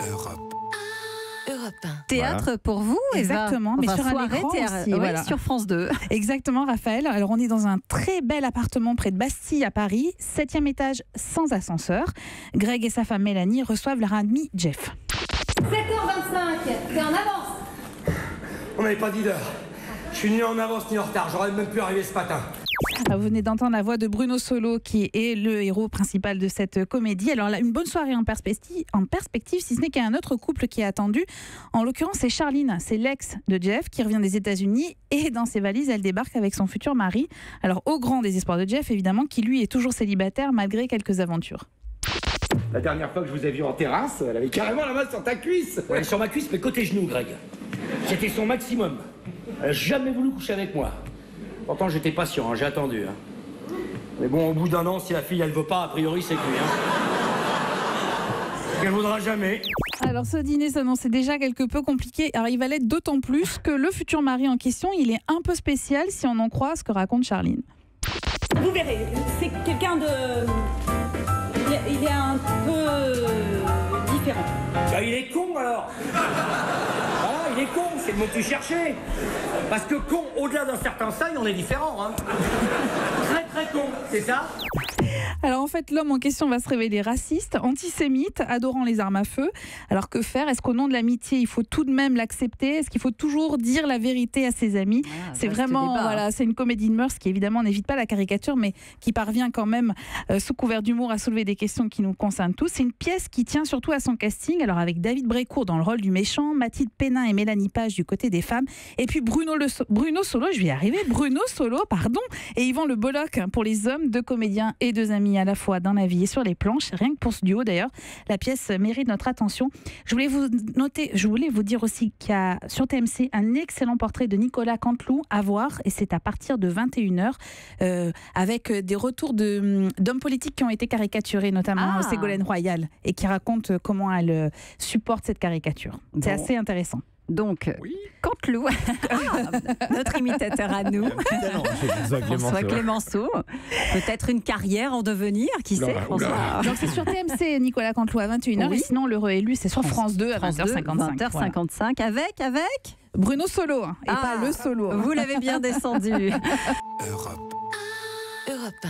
Europe. Europe 1. Théâtre Voilà. pour vous, Exactement, mais sur un soirée écran théâtre, aussi, ouais, voilà. sur France 2. Exactement, Raphaël. Alors, on est dans un très bel appartement près de Bastille à Paris, 7e étage sans ascenseur. Greg et sa femme Mélanie reçoivent leur ami Jeff. 7h25, t'es en avance. On n'avait pas dit d'heure. Je suis ni en avance ni en retard, j'aurais même pu arriver ce matin. Vous venez d'entendre la voix de Bruno Solo, qui est le héros principal de cette comédie. Alors là, une bonne soirée en perspective, si ce n'est qu'il y a un autre couple qui est attendu. En l'occurrence, c'est Charline, c'est l'ex de Jeff, qui revient des États-Unis, et dans ses valises, elle débarque avec son futur mari. Alors, au grand désespoir de Jeff, évidemment, qui lui est toujours célibataire malgré quelques aventures. La dernière fois que je vous ai vu en terrasse, elle avait carrément la main sur ta cuisse. Ouais, sur ma cuisse, mais côté genou, Greg. C'était son maximum. Elle n'a jamais voulu coucher avec moi. Pourtant, j'étais patient, hein, j'ai attendu. Hein. Mais bon, au bout d'un an, si la fille, elle veut pas, a priori, c'est cuit. Hein. Elle voudra jamais. Alors, ce dîner s'annonçait déjà quelque peu compliqué. Alors, il va l'être d'autant plus que le futur mari en question, il est un peu spécial si on en croit ce que raconte Charline. Vous verrez, c'est quelqu'un de... Il est un peu différent. Bah, il est con, alors. Voilà, il est con, c'est le mot que tu cherchais. Parce que con, au-delà d'un certain seuil, on est différent. Hein. Très, très con, c'est ça ? Alors en fait, l'homme en question va se révéler raciste, antisémite, adorant les armes à feu. Alors que faire ? Est-ce qu'au nom de l'amitié, il faut tout de même l'accepter ? Est-ce qu'il faut toujours dire la vérité à ses amis ? C'est vraiment, voilà, c'est une comédie de mœurs qui évidemment n'évite pas la caricature, mais qui parvient quand même, sous couvert d'humour, à soulever des questions qui nous concernent tous. C'est une pièce qui tient surtout à son casting, alors avec David Brécourt dans le rôle du méchant, Mathilde Pénin et Mélanie Page du côté des femmes, et puis Bruno Solo, je vais y arriver, et Yvan Le Bolloc pour les hommes, deux comédiens et deux amis à la fois dans la vie et sur les planches. Rien que pour ce duo d'ailleurs, la pièce mérite notre attention. Je voulais vous dire aussi qu'il y a sur TMC un excellent portrait de Nicolas Canteloup à voir, et c'est à partir de 21h avec des retours d'hommes politiques qui ont été caricaturés, notamment Ségolène Royal, et qui racontent comment elle supporte cette caricature. C'est assez intéressant. Donc, Canteloup, notre imitateur à nous, François Clémenceau, peut-être une carrière en devenir, qui sait, François. Donc c'est sur TMC, Nicolas Canteloup à 21h, et sinon l'heure élu, c'est sur France 2 à 20h55. 20h55, avec Bruno Solo, et pas le solo. Vous l'avez bien descendu. Europe 1.